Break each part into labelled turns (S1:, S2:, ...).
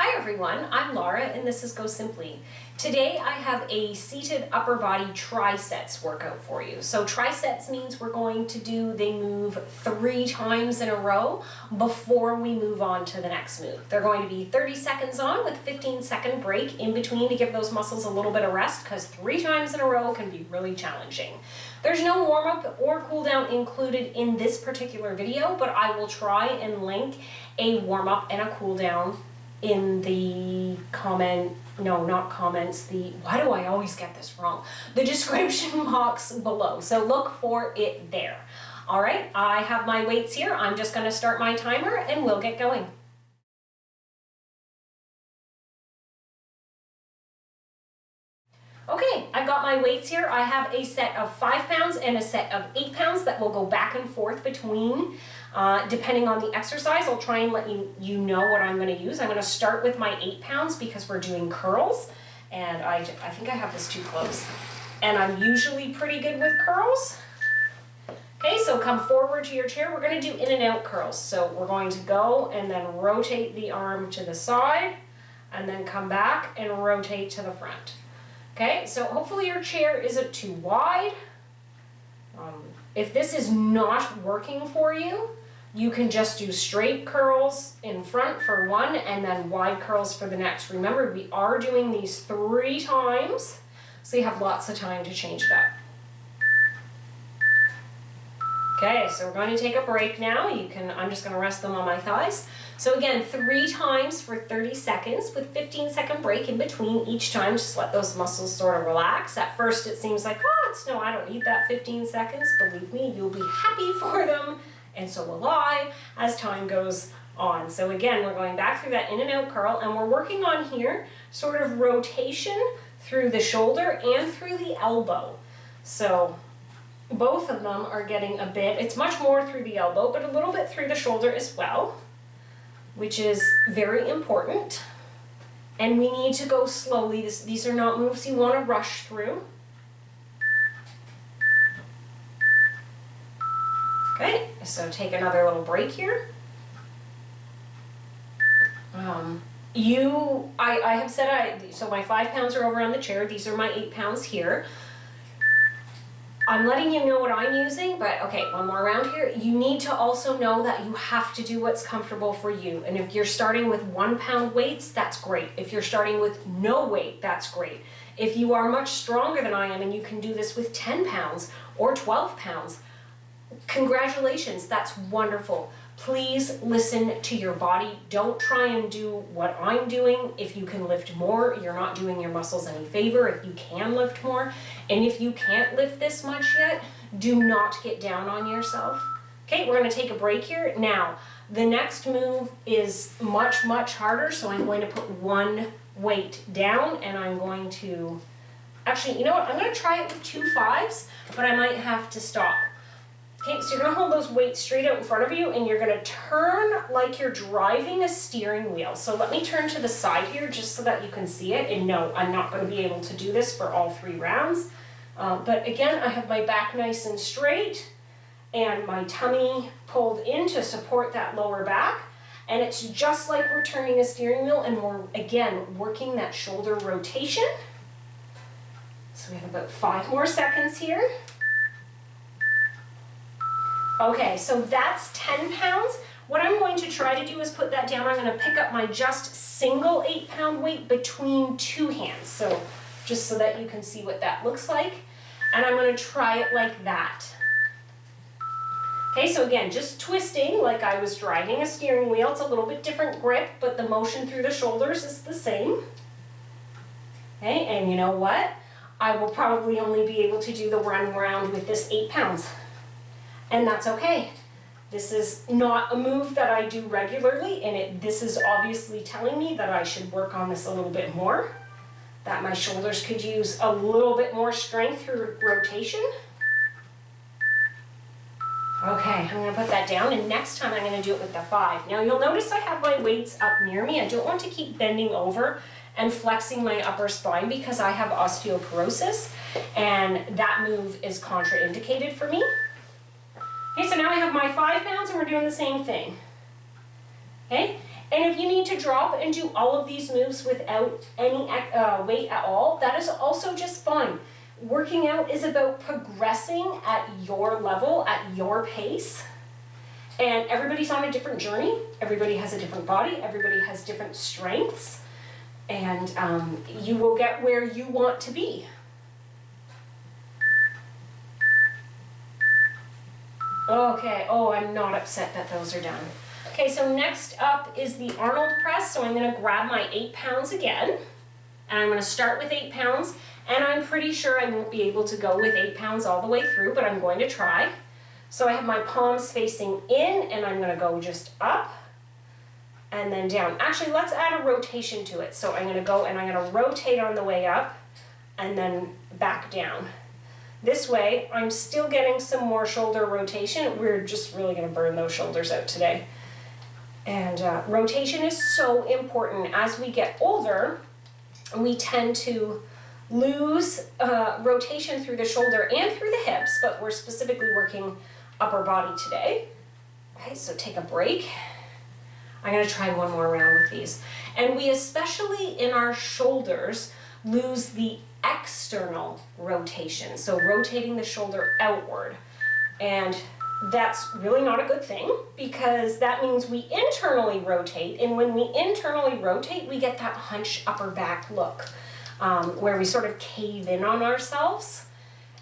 S1: Hi everyone, I'm Laura and this is Go Simply. Today I have a seated upper body trisets workout for you. So trisets means they move 3 times in a row before we move on to the next move. They're going to be 30 seconds on with 15-second break in between to give those muscles a little bit of rest because 3 times in a row can be really challenging. There's no warm-up or cool-down included in this particular video, but I will try and link a warm-up and a cool-down in the why do I always get this wrong? The description box below. So look for it there. All right, I have my weights here. I'm just going to start my timer and we'll get going. Okay, I've got my weights here. I have a set of 5 pounds and a set of 8 pounds that will go back and forth between, depending on the exercise. I'll try and let you know what I'm going to use. I'm going to start with my 8 pounds because we're doing curls, and I think I have this too close. And I'm usually pretty good with curls. Okay, so come forward to your chair. We're going to do in and out curls. So we're going to go and then rotate the arm to the side, and then come back and rotate to the front. Okay, so hopefully your chair isn't too wide. If this is not working for you, you can just do straight curls in front for one and then wide curls for the next. Remember, we are doing these 3 times, so you have lots of time to change it up. Okay, so we're going to take a break now. I'm just going to rest them on my thighs. So again, 3 times for 30 seconds with 15-second break in between each time. Just let those muscles sort of relax. At first it seems like, no, I don't need that 15 seconds. Believe me, you'll be happy for them, and so will I as time goes on. So again, we're going back through that in and out curl, and we're working on here sort of rotation through the shoulder and through the elbow. So both of them are getting a bit, it's much more through the elbow, but a little bit through the shoulder as well, which is very important. And we need to go slowly. These are not moves you want to rush through. Okay, so take another little break here. I have said, so my 5 pounds are over on the chair. These are my 8 pounds here. I'm letting you know what I'm using, but okay, one more round here. You need to also know that you have to do what's comfortable for you. And if you're starting with 1 pound weights, that's great. If you're starting with no weight, that's great. If you are much stronger than I am and you can do this with 10 pounds or 12 pounds, congratulations, that's wonderful. Please listen to your body. Don't try and do what I'm doing. If you can lift more, you're not doing your muscles any favor if you can lift more. And if you can't lift this much yet, do not get down on yourself. Okay, we're going to take a break here. Now, the next move is much, much harder, so I'm going to put 1 weight down, and I'm going to, actually, you know what, I'm going to try it with 2 5s, but I might have to stop. Okay, so you're going to hold those weights straight out in front of you, and you're going to turn like you're driving a steering wheel. So let me turn to the side here just so that you can see it. And no, I'm not going to be able to do this for all 3 rounds. But again, I have my back nice and straight and my tummy pulled in to support that lower back. And it's just like we're turning a steering wheel, and we're, again, working that shoulder rotation. So we have about 5 more seconds here. Okay, so that's 10 pounds. What I'm going to try to do is put that down. I'm going to pick up my just single 8 pound weight between 2 hands. So just so that you can see what that looks like. And I'm going to try it like that. Okay, so again, just twisting like I was driving a steering wheel. It's a little bit different grip, but the motion through the shoulders is the same. Okay, and you know what? I will probably only be able to do the run round with this 8 pounds. And that's okay. This is not a move that I do regularly, and this is obviously telling me that I should work on this a little bit more, that my shoulders could use a little bit more strength through rotation. Okay, I'm going to put that down, and next time I'm going to do it with the 5. Now you'll notice I have my weights up near me. I don't want to keep bending over and flexing my upper spine because I have osteoporosis, and that move is contraindicated for me. Okay, so now I have my 5 pounds and we're doing the same thing. Okay, And if you need to drop and do all of these moves without any weight at all, that is also just fine. Working out is about progressing at your level, at your pace. And everybody's on a different journey. Everybody has a different body. Everybody has different strengths. And you will get where you want to be. Okay, oh, I'm not upset that those are done. Okay, so next up is the Arnold Press. So I'm gonna grab my 8 pounds again. And I'm gonna start with 8 pounds. And I'm pretty sure I won't be able to go with 8 pounds all the way through, but I'm going to try. So I have my palms facing in, and I'm gonna go just up and then down. Actually, let's add a rotation to it. So I'm gonna go and I'm gonna rotate on the way up and then back down. This way, I'm still getting some more shoulder rotation. We're just really gonna burn those shoulders out today. And rotation is so important. As we get older, we tend to lose rotation through the shoulder and through the hips, but we're specifically working upper body today. Okay, so take a break. I'm gonna try one more round with these. And we especially in our shoulders lose the external rotation, so rotating the shoulder outward. And that's really not a good thing because that means we internally rotate, and when we internally rotate, we get that hunched upper back look where we sort of cave in on ourselves.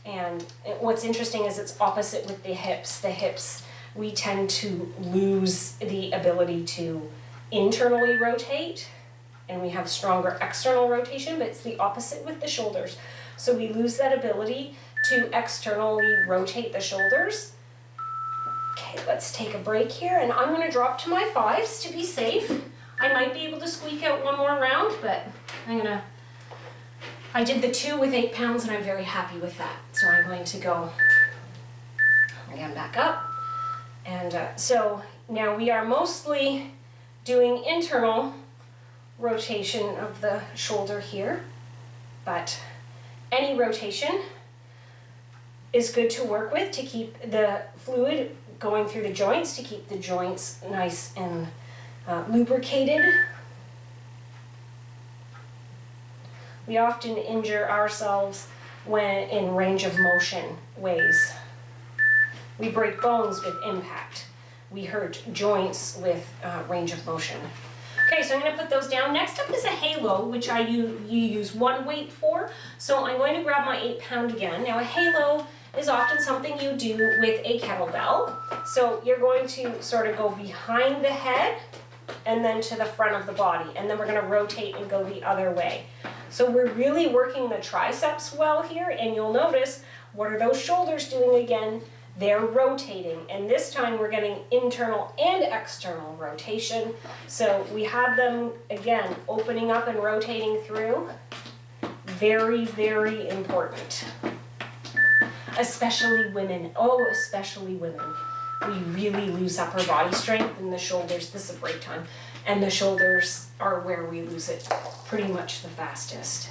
S1: And what's interesting is it's opposite with the hips. The hips, we tend to lose the ability to internally rotate, and we have stronger external rotation, but it's the opposite with the shoulders. So we lose that ability to externally rotate the shoulders. Okay, let's take a break here, and I'm gonna drop to my 5s to be safe. I might be able to squeak out one more round, but I did the 2 with 8 pounds, and I'm very happy with that. So I'm going to go again back up. And so now we are mostly doing internal rotation of the shoulder here, but any rotation is good to work with to keep the fluid going through the joints, to keep the joints nice and lubricated. We often injure ourselves when in range of motion ways. We break bones with impact. We hurt joints with range of motion. Okay, so I'm going to put those down. Next up is a halo, which you use one weight for. So I'm going to grab my 8 pound again. Now a halo is often something you do with a kettlebell. So you're going to sort of go behind the head and then to the front of the body. And then we're going to rotate and go the other way. So we're really working the triceps well here. And you'll notice, what are those shoulders doing again? They're rotating, and this time we're getting internal and external rotation. So we have them, again, opening up and rotating through. Very, very important. Especially women. Oh, especially women. We really lose upper body strength in the shoulders. This is a break time. And the shoulders are where we lose it pretty much the fastest.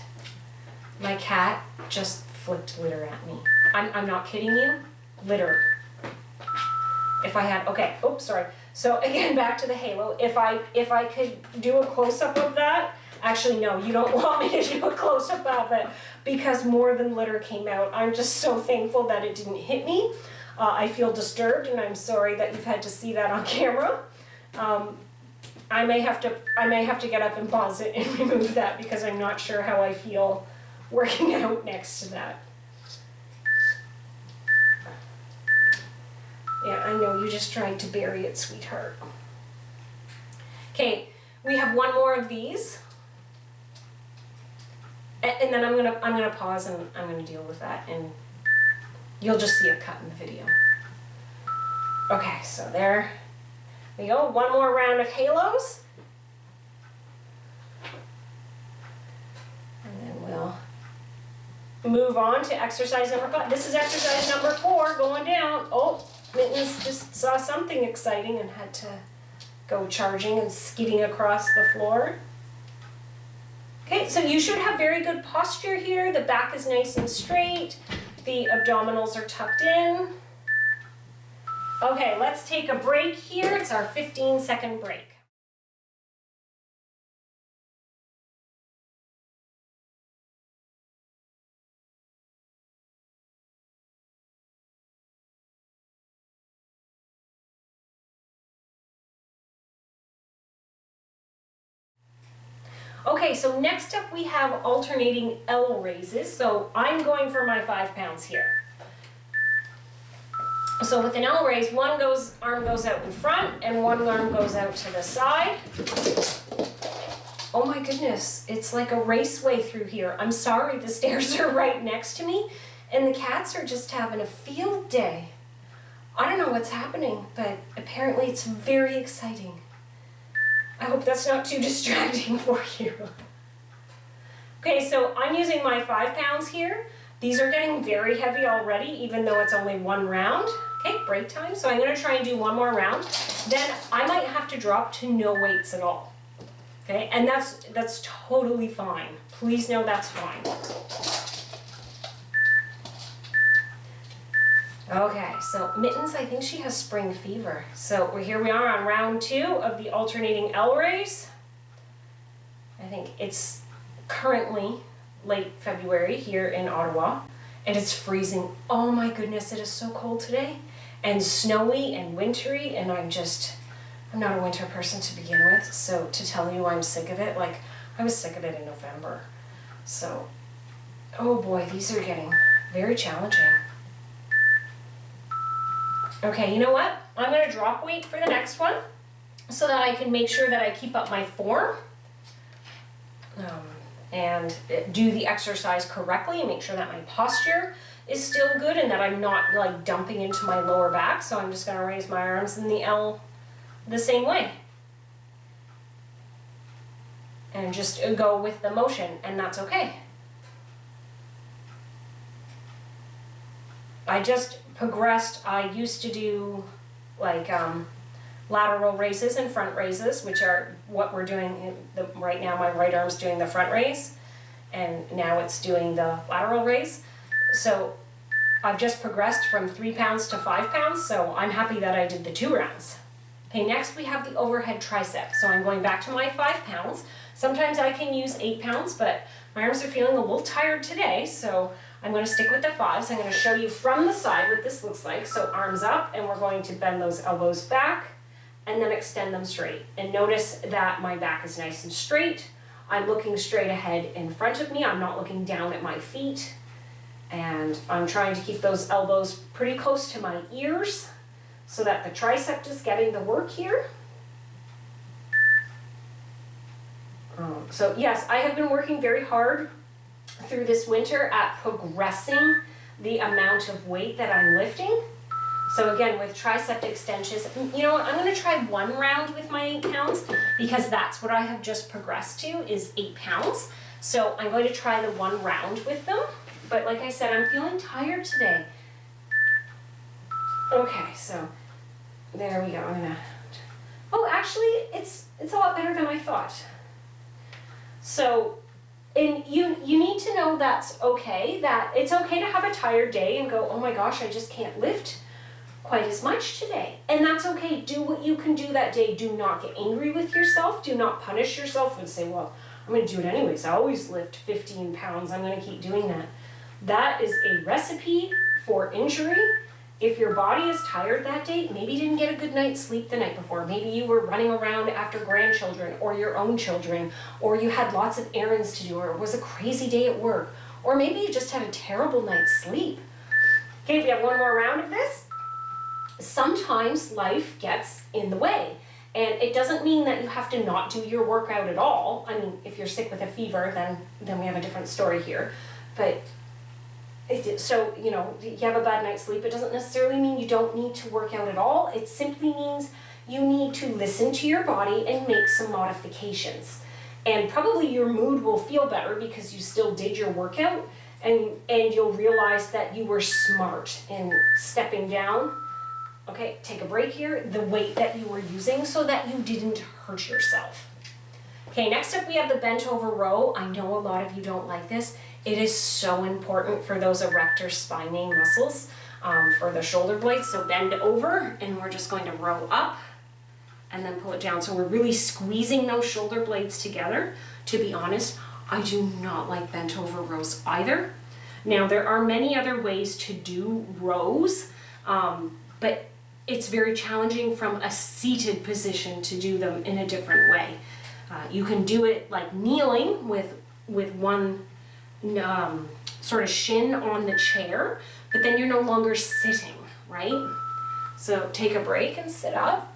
S1: My cat just flicked litter at me. I'm not kidding you. Litter. If I had, okay, oops, sorry. So again, back to the halo. If I could do a close-up of that, actually no, you don't want me to do a close-up of it because more than litter came out. I'm just so thankful that it didn't hit me. I feel disturbed, and I'm sorry that you've had to see that on camera. I may have to get up and pause it and remove that because I'm not sure how I feel working out next to that. Yeah, I know, you just tried to bury it, sweetheart. Okay, we have one more of these. And then I'm gonna pause and I'm gonna deal with that, and you'll just see a cut in the video. Okay, so there we go. One more round of halos. And then we'll move on to exercise number 5. This is exercise number 4, going down. Oh, Mittens just saw something exciting and had to go charging and skidding across the floor. Okay, so you should have very good posture here. The back is nice and straight. The abdominals are tucked in. Okay, let's take a break here. It's our 15-second break. Okay, so next up we have alternating L raises. So I'm going for my 5 pounds here. So with an L raise, arm goes out in front and one arm goes out to the side. Oh my goodness, it's like a raceway through here. I'm sorry, the stairs are right next to me and the cats are just having a field day. I don't know what's happening, but apparently it's very exciting. I hope that's not too distracting for you. Okay, so I'm using my 5 pounds here. These are getting very heavy already, even though it's only one round. Okay, break time. So I'm gonna try and do one more round. Then I might have to drop to no weights at all. Okay, and that's totally fine. Please know that's fine. Okay, so Mittens, I think she has spring fever. So here we are on round 2 of the alternating L raise. I think it's currently late February here in Ottawa, and it's freezing. Oh my goodness, it is so cold today, and snowy and wintry, and I'm not a winter person to begin with, so to tell you I'm sick of it, like I was sick of it in November. So, oh boy, these are getting very challenging. Okay, you know what? I'm gonna drop weight for the next one so that I can make sure that I keep up my form. And do the exercise correctly and make sure that my posture is still good and that I'm not like dumping into my lower back. So I'm just gonna raise my arms in the L the same way. And just go with the motion, and that's okay. I just progressed. I used to do like lateral raises and front raises, which are what we're doing right now. My right arm's doing the front raise, and now it's doing the lateral raise. So I've just progressed from 3 pounds to 5 pounds, so I'm happy that I did the 2 rounds. Okay, next we have the overhead tricep. So I'm going back to my 5 pounds. Sometimes I can use 8 pounds, but my arms are feeling a little tired today, so I'm going to stick with the 5s. I'm going to show you from the side what this looks like. So arms up, and we're going to bend those elbows back and then extend them straight. And notice that my back is nice and straight. I'm looking straight ahead in front of me. I'm not looking down at my feet. And I'm trying to keep those elbows pretty close to my ears so that the tricep is getting the work here. So yes, I have been working very hard through this winter at progressing the amount of weight that I'm lifting. So again, with tricep extensions, you know what, I'm gonna try 1 round with my 8 pounds because that's what I have just progressed to is 8 pounds. So I'm going to try the 1 round with them. But like I said, I'm feeling tired today. Okay, so there we go. Oh, actually, it's a lot better than I thought. So, and you need to know that's okay, that it's okay to have a tired day and go, oh my gosh, I just can't lift quite as much today. And that's okay. Do what you can do that day. Do not get angry with yourself. Do not punish yourself and say, well, I'm going to do it anyways. I always lift 15 pounds. I'm going to keep doing that. That is a recipe for injury. If your body is tired that day, maybe you didn't get a good night's sleep the night before. Maybe you were running around after grandchildren or your own children, or you had lots of errands to do, or it was a crazy day at work, or maybe you just had a terrible night's sleep. Okay, we have 1 more round of this. Sometimes life gets in the way, and it doesn't mean that you have to not do your workout at all. I mean, if you're sick with a fever, then we have a different story here. But so, you know, you have a bad night's sleep, it doesn't necessarily mean you don't need to work out at all. It simply means you need to listen to your body and make some modifications. And probably your mood will feel better because you still did your workout, and you'll realize that you were smart in stepping down. Okay, take a break here, the weight that you were using so that you didn't hurt yourself. Okay, next up we have the bent over row. I know a lot of you don't like this. It is so important for those erector spinae muscles, for the shoulder blades. So bend over, and we're just going to row up and then pull it down. So we're really squeezing those shoulder blades together. To be honest, I do not like bent over rows either. Now there are many other ways to do rows, but it's very challenging from a seated position to do them in a different way. You can do it like kneeling with one sort of shin on the chair, but then you're no longer sitting, right? So take a break and sit up.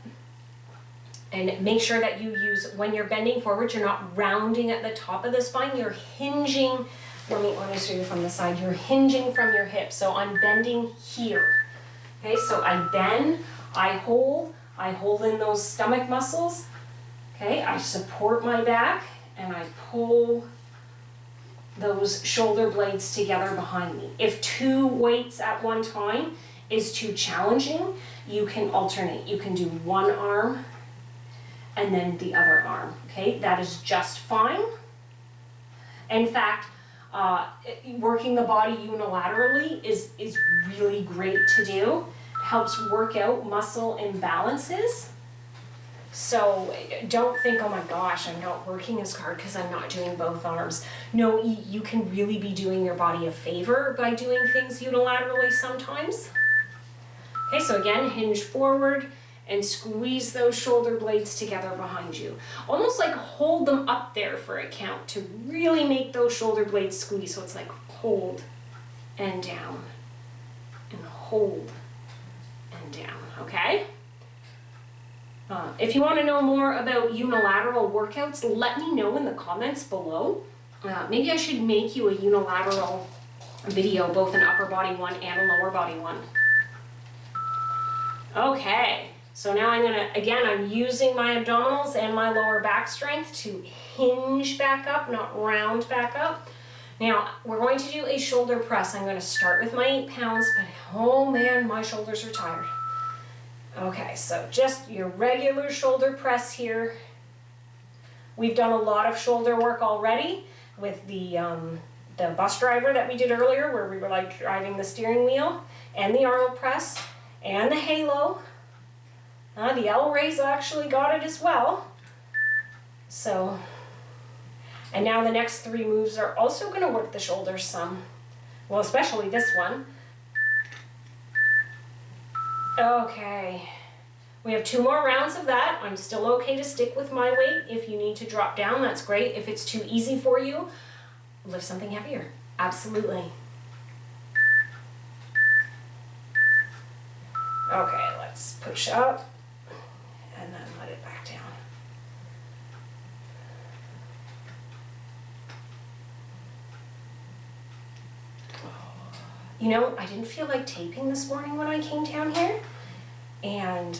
S1: And make sure that you use, when you're bending forward, you're not rounding at the top of the spine, you're hinging. Let me show you from the side. You're hinging from your hips. So I'm bending here. Okay, so I bend, I hold in those stomach muscles. Okay, I support my back and I pull those shoulder blades together behind me. If 2 weights at one time is too challenging, you can alternate. You can do one arm and then the other arm. Okay, that is just fine. In fact, working the body unilaterally is really great to do. It helps work out muscle imbalances. So don't think, oh my gosh, I'm not working as hard because I'm not doing both arms. No, you can really be doing your body a favor by doing things unilaterally sometimes. Okay, so again, hinge forward and squeeze those shoulder blades together behind you. Almost like hold them up there for a count to really make those shoulder blades squeeze. So it's like hold and down and hold and down, okay? If you want to know more about unilateral workouts, let me know in the comments below. Maybe I should make you a unilateral video, both an upper body one and a lower body one. Okay, so now I'm using my abdominals and my lower back strength to hinge back up, not round back up. Now, we're going to do a shoulder press. I'm going to start with my 8 pounds, but oh man, my shoulders are tired. Okay, so just your regular shoulder press here. We've done a lot of shoulder work already with the bus driver that we did earlier, where we were like driving the steering wheel, and the Arnold Press, and the halo. The L-rays actually got it as well. So, and now the next 3 moves are also going to work the shoulders some. Well, especially this one. Okay, we have 2 more rounds of that. I'm still okay to stick with my weight. If you need to drop down, that's great. If it's too easy for you, lift something heavier. Absolutely. Okay, let's push up and then let it back down. You know, I didn't feel like taping this morning when I came down here, and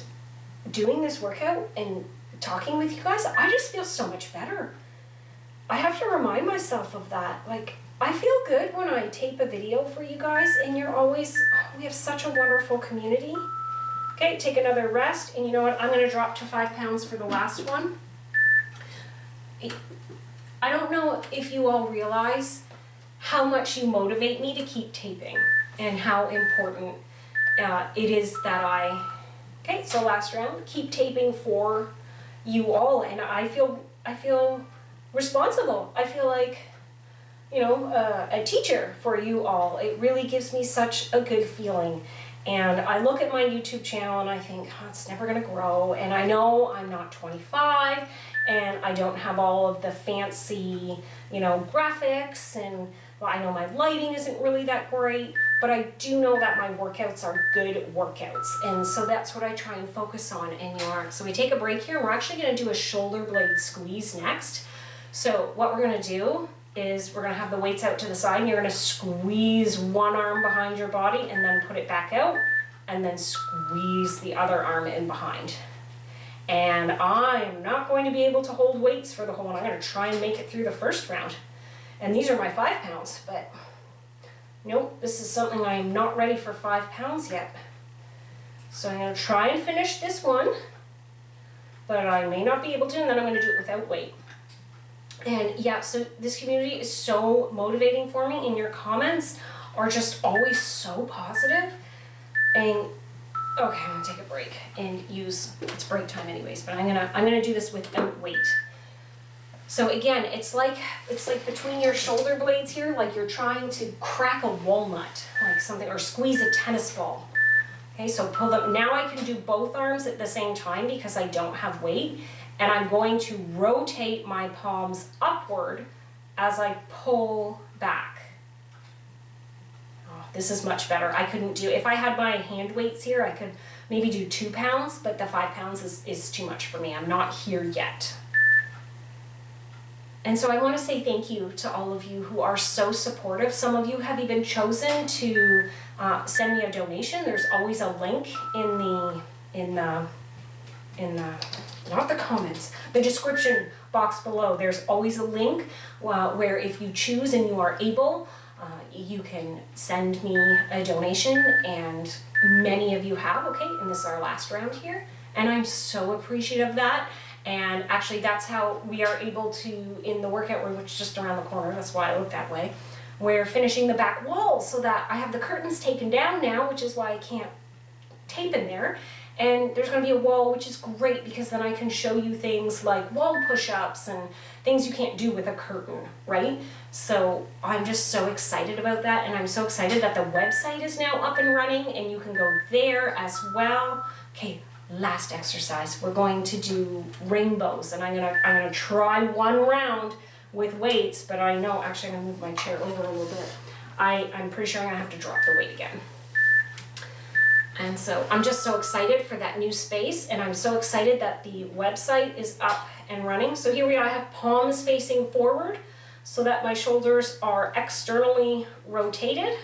S1: doing this workout and talking with you guys, I just feel so much better. I have to remind myself of that. Like, I feel good when I tape a video for you guys, and you're always, we have such a wonderful community. Okay, take another rest, and you know what? I'm gonna drop to 5 pounds for the last one. I don't know if you all realize how much you motivate me to keep taping and how important it is that okay, so last round, keep taping for you all, and I feel responsible. I feel like, you know, a teacher for you all. It really gives me such a good feeling. And I look at my YouTube channel and I think, oh, it's never gonna grow. And I know I'm not 25 and I don't have all of the fancy, you know, graphics, and well, I know my lighting isn't really that great, but I do know that my workouts are good workouts. And so that's what I try and focus on in your, so we take a break here. We're actually gonna do a shoulder blade squeeze next. So what we're gonna do is we're gonna have the weights out to the side, and you're gonna squeeze one arm behind your body and then put it back out, and then squeeze the other arm in behind. And I'm not going to be able to hold weights for the whole one. I'm gonna try and make it through the first round. And these are my 5 pounds, but nope, this is something I am not ready for 5 pounds yet. So I'm gonna try and finish this one, but I may not be able to, and then I'm gonna do it without weight. And yeah, so this community is so motivating for me, and your comments are just always so positive. And okay, I'm gonna take a break and it's break time anyways, but I'm gonna do this without weight. So again, it's like between your shoulder blades here, like you're trying to crack a walnut, like something, or squeeze a tennis ball. Okay, so pull them. Now I can do both arms at the same time because I don't have weight, and I'm going to rotate my palms upward as I pull back. Oh, this is much better. I couldn't do, if I had my hand weights here, I could maybe do 2 pounds, but the 5 pounds is too much for me. I'm not here yet. And so I want to say thank you to all of you who are so supportive. Some of you have even chosen to send me a donation. There's always a link in the not the comments, the description box below. There's always a link where if you choose and you are able, you can send me a donation, and many of you have, okay, and this is our last round here, and I'm so appreciative of that. And actually that's how we are able to, in the workout room, which is just around the corner, that's why I look that way, we're finishing the back wall so that I have the curtains taken down now, which is why I can't tape in there. And there's going to be a wall, which is great because then I can show you things like wall push-ups and things you can't do with a curtain, right? So I'm just so excited about that, and I'm so excited that the website is now up and running and you can go there as well. Okay, last exercise. We're going to do rainbows, and I'm gonna try one round with weights, but I know, actually I'm gonna move my chair over a little bit. I'm pretty sure I'm gonna have to drop the weight again. And so I'm just so excited for that new space, and I'm so excited that the website is up and running. So here we are, I have palms facing forward so that my shoulders are externally rotated,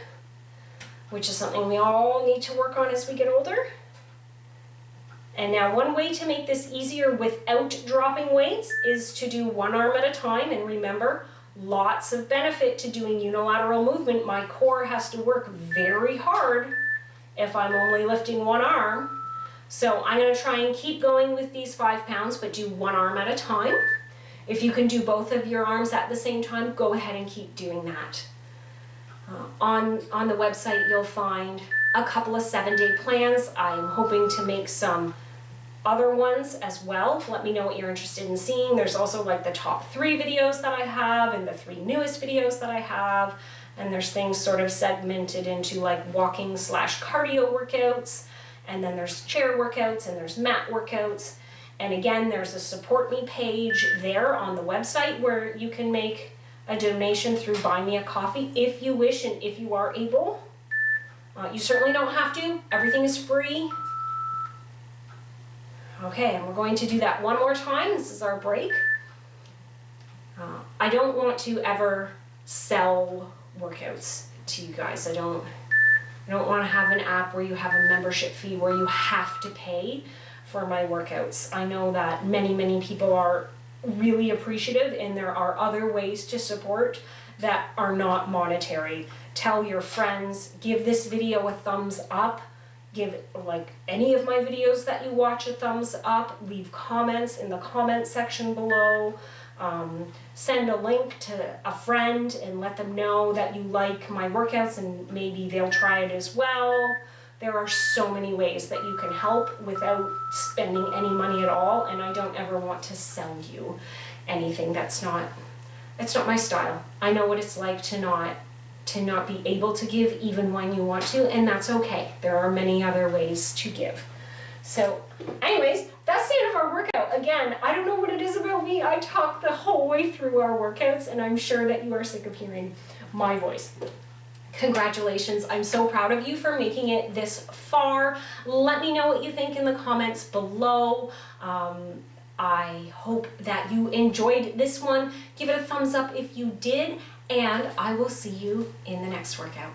S1: which is something we all need to work on as we get older. And now one way to make this easier without dropping weights is to do one arm at a time. And remember, lots of benefit to doing unilateral movement. My core has to work very hard if I'm only lifting one arm. So I'm going to try and keep going with these 5 pounds, but do one arm at a time. If you can do both of your arms at the same time, go ahead and keep doing that. On the website, you'll find a couple of 7-day plans. I'm hoping to make some other ones as well. Let me know what you're interested in seeing. There's also like the top 3 videos that I have and the 3 newest videos that I have. And there's things sort of segmented into like walking / cardio workouts. And then there's chair workouts and there's mat workouts. And again, there's a support me page there on the website where you can make a donation through Buy Me a Coffee if you wish and if you are able. You certainly don't have to. Everything is free. Okay, and we're going to do that one more time. This is our break. I don't want to ever sell workouts to you guys. I don't want to have an app where you have a membership fee where you have to pay for my workouts. I know that many people are really appreciative, and there are other ways to support that are not monetary. Tell your friends, give this video a thumbs up, give like any of my videos that you watch a thumbs up, leave comments in the comment section below, send a link to a friend and let them know that you like my workouts and maybe they'll try it as well. There are so many ways that you can help without spending any money at all, and I don't ever want to sell you anything. That's not my style. I know what it's like to not be able to give even when you want to, and that's okay. There are many other ways to give. So anyways, that's the end of our workout. Again, I don't know what it is about me. I talk the whole way through our workouts, and I'm sure that you are sick of hearing my voice. Congratulations. I'm so proud of you for making it this far. Let me know what you think in the comments below. I hope that you enjoyed this one. Give it a thumbs up if you did, and I will see you in the next workout.